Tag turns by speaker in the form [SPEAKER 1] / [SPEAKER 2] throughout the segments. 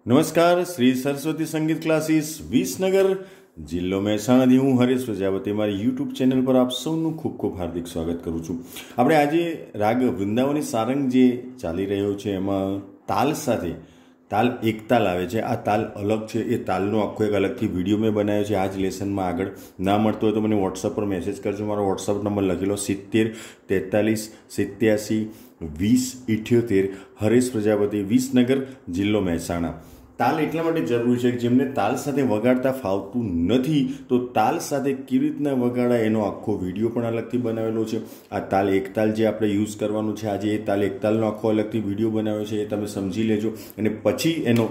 [SPEAKER 1] નમસ્કાર, શ્રી સરસ્વતી સંગીત ક્લાસીસ વિસનગર, જિલ્લો મહેસાણાથી હું હરેશ પ્રજાપતિ મારી યુટ્યુબ ચેનલ પર આપ સૌનું ખૂબ ખૂબ હાર્દિક સ્વાગત કરું છું। આપણે આજે રાગ વૃંદાવની સારંગ જે ચાલી રહ્યો છે એમાં તાલ સાથે તાલ એક તાલ આવે છે। આ તાલ અલગ છે, એ તાલનો આખો એક અલગથી વિડીયો મેં બનાવ્યો છે। આ જ લેસનમાં આગળ ના મળતો હોય તો મને વોટ્સઅપ પર મેસેજ કરજો। મારો વોટ્સઅપ નંબર લખેલો 70 43 87 20 78। હરેશ પ્રજાપતિ, વિસનગર, જિલ્લો મહેસાણા। તાલ એટલા માટે જરૂરી છે કે જેમને તાલ સાથે વગાડતા ફાવતું નથી તો તાલ સાથે કેવી રીતના વગાડાય એનો આખો વિડીયો પણ અલગથી બનાવેલો છે। આ તાલ એક તાલ જે આપણે યુઝ કરવાનું છે, આજે એ તાલ એક તાલનો આખો અલગથી વિડીયો બનાવ્યો છે, એ તમે સમજી લેજો અને પછી એનો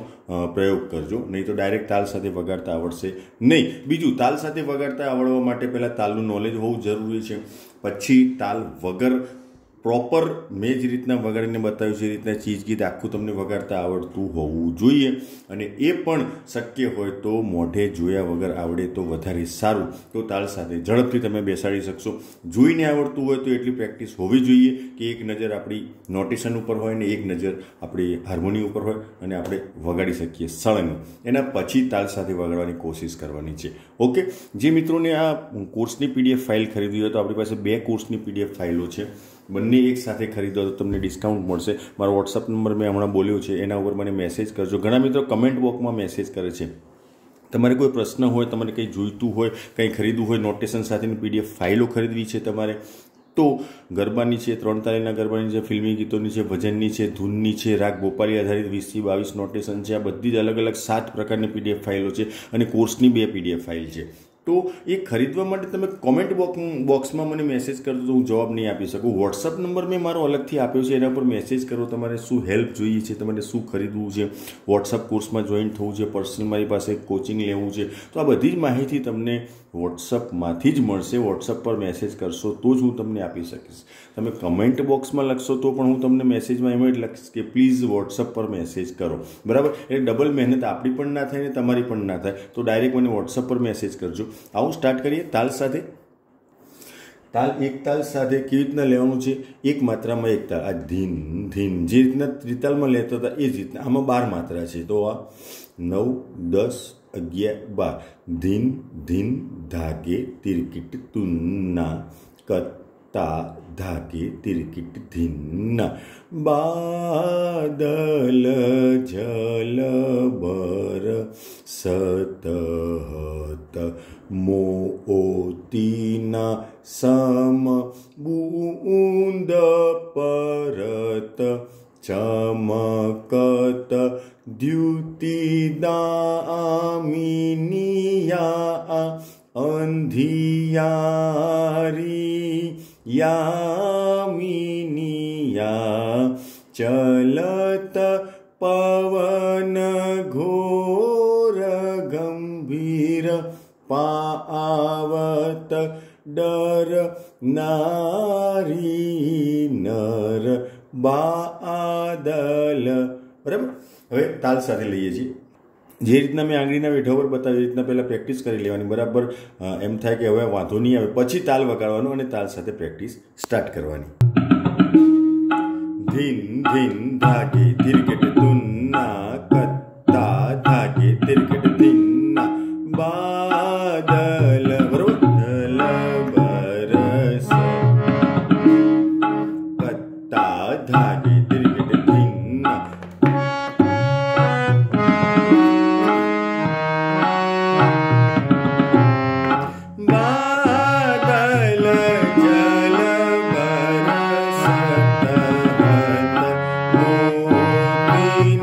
[SPEAKER 1] પ્રયોગ કરજો, નહીં તો ડાયરેક્ટ તાલ સાથે વગાડતા આવડશે નહીં। બીજું, તાલ સાથે વગાડતા આવડવા માટે પહેલાં તાલનું નોલેજ હોવું જરૂરી છે, પછી તાલ વગર પ્રોપર મેં જ રીતના વગાડીને બતાવ્યું છે એ રીતના ચીજ ગીત આખું તમને વગાડતા આવડતું હોવું જોઈએ, અને એ પણ શક્ય હોય તો મોઢે જોયા વગર આવડે તો વધારે સારું। તો તાલ સાથે ઝડપથી તમે બેસાડી શકશો। જોઈને આવડતું હોય તો એટલી પ્રેક્ટિસ હોવી જોઈએ કે એક નજર આપણી નોટેશન ઉપર હોય ને એક નજર આપણી હાર્મોની ઉપર હોય અને આપણે વગાડી શકીએ સળંગ। એના પછી તાલ સાથે વગાડવાની કોશિશ કરવાની છે। ઓકે, જે મિત્રોને આ કોર્સની પીડીએફ ફાઇલ ખરીદવી હોય તો આપણી પાસે 2 કોર્સની પીડીએફ ફાઇલો છે, બંને એક સાથે ખરીદો તો તમને ડિસ્કાઉન્ટ મળશે। મારો વોટ્સઅપ નંબર મેં હમણાં બોલ્યો છે, એના ઉપર મને મેસેજ કરજો। ઘણા મિત્રો કમેન્ટ બોક્સમાં મેસેજ કરે છે, તમારે કોઈ પ્રશ્ન હોય, તમારે કંઈ જોઈતું હોય, કંઈ ખરીદવું હોય, નોટેશન સાથેની પીડીએફ ફાઇલો ખરીદવી છે તમારે, તો ગરબાની છે, 3 તાલીના ગરબાની છે, ફિલ્મી ગીતોની છે, ભજનની છે, ધૂનની છે, રાગ ભોપાલી આધારિત 20 થી 22 નોટેશન છે। આ બધી જ અલગ અલગ 7 પ્રકારની પીડીએફ ફાઇલો છે અને કોર્સની 2 પીડીએફ ફાઇલ છે। તો એ ખરીદવા માટે તમે કોમેન્ટ બોક્સમાં મને મેસેજ કરજો તો હું જવાબ નહીં આપી શકું। વોટ્સઅપ નંબર મેં મારો અલગથી આપ્યો છે, એના પર મેસેજ કરો, તમારે શું હેલ્પ જોઈએ છે, તમારે શું ખરીદવું છે, વોટ્સઅપ કોર્સમાં જોઈન થવું છે, પર્સનલ મારી પાસે કોચિંગ લેવું છે, તો આ બધી જ માહિતી તમને વોટ્સઅપમાંથી જ મળશે। વોટ્સઅપ પર મેસેજ કરશો તો જ હું તમને આપી શકીશ। તમે કમેન્ટ બોક્સમાં લખશો તો પણ હું તમને મેસેજમાં એમ જ લખીશ કે પ્લીઝ વોટ્સઅપ પર મેસેજ કરો, બરાબર? એટલે ડબલ મહેનત આપણી પણ ના થાય ને તમારી પણ ના થાય, તો ડાયરેક્ટ મને વોટ્સઅપ પર મેસેજ કરજો। આવું સ્ટાર્ટ કરીએ તાલ સાથે। તાલ એક તાલ સાથે કેવી રીતના લેવાનું છે, એક માત્રામાં એક તાલ, આ ધીન ધીન જે રીતના ત્રિતાલમાં લેતા હતા એ જ રીતના, આમાં 12 માત્રા છે, તો આ 9 10 11 12, ધીન ધીન ધાગે તિરકિટ તુન્ના, કત્તા ધાગે તિરકિટ ધીન્ના, બાદલ જલ બર સતહત મોતીના સમ બૂંદ પરત ચમકત દ્યુતિદામિનિયા અંધિયારી યામિનિયા ચલત પવન ઘોર ગંભીર પાવત ડર નારી નર બાદલ, બરાબર? હવે તાલ સાથે લઈએ છીએ। જે રીતના મેં આંગળીના વેઢા પર બતાવી એ રીતના પહેલાં પ્રેક્ટિસ કરી લેવાની, બરાબર? એમ થાય કે હવે વાંધો નહીં આવે, પછી તાલ વગાડવાનો અને તાલ સાથે પ્રેક્ટિસ સ્ટાર્ટ કરવાની। ધીન ધીન ધાગે તિરકટ તુન્ના, કત્તા ધાગે તિરકટ ધીન્ના, બાદલ, બરોબર? જલ બરસ, કત્તા ધાગે તિરકટ ધીન્ના, બાદલ જલ બરસત મોતીના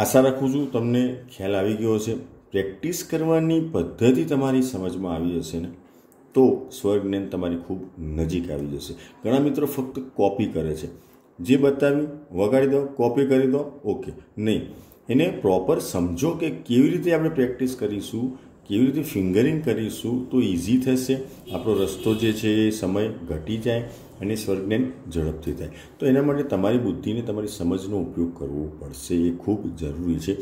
[SPEAKER 1] આશા રાખું છું તમને ખ્યાલ આવી ગયો હશે. પ્રેક્ટિસ કરવાની પદ્ધતિ તમારી સમજમાં આવી જશે ને તો સ્વર જ્ઞાન તમારી ખૂબ નજીક આવી જશે. ઘણા મિત્રો ફક્ત કોપી કરે છે, જે બતાવ્યું વગાડી દો, કોપી કરી દો, ઓકે. નહીં, એને પ્રોપર સમજો કે કેવી રીતે આપણે પ્રેક્ટિસ કરીશું, કેવી રીતે ફિંગરિંગ કરીશું તો ઇઝી થશે. આપણો રસ્તો જે છે એ સમય ઘટી જાય અને સ્વરજ્ઞાન ઝડપથી થાય. તો એના માટે તમારી બુદ્ધિને તમારી સમજનો ઉપયોગ કરવો પડશે, એ ખૂબ જરૂરી છે.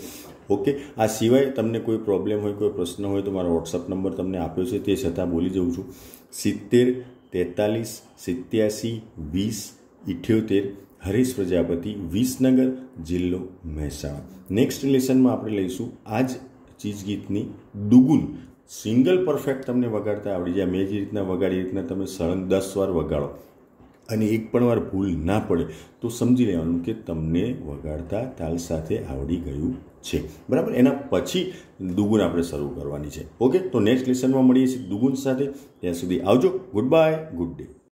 [SPEAKER 1] ઓકે. આ સિવાય તમને કોઈ પ્રોબ્લેમ હોય, કોઈ પ્રશ્ન હોય તો મારો વોટ્સઅપ નંબર તમને આપ્યો છે, તે છતાં બોલી જાઉં છું 70 43 87 20 78. હરીશ પ્રજાપતિ, વિસનગર, જિલ્લો મહેસાણા. નેક્સ્ટ લેસનમાં આપણે લઈશું આ જ ચીજ ગીતની દુગુન. સિંગલ પરફેક્ટ તમને વગાડતા આવડી જાય. મેં જે રીતના વગાડી એ રીતના તમે સળંગ 10 વાર વગાડો અને એક પણ વાર ભૂલ ના પડે તો સમજી લેવાનું કે તમને વગાડતા તાલ સાથે આવડી ગયું છે. બરાબર. એના પછી દુગુન આપણે શરૂ કરવાની છે. ઓકે. તો નેક્સ્ટ લેસનમાં મળીએ છીએ દુગુન સાથે. ત્યાં સુધી આવજો. Good bye, good day.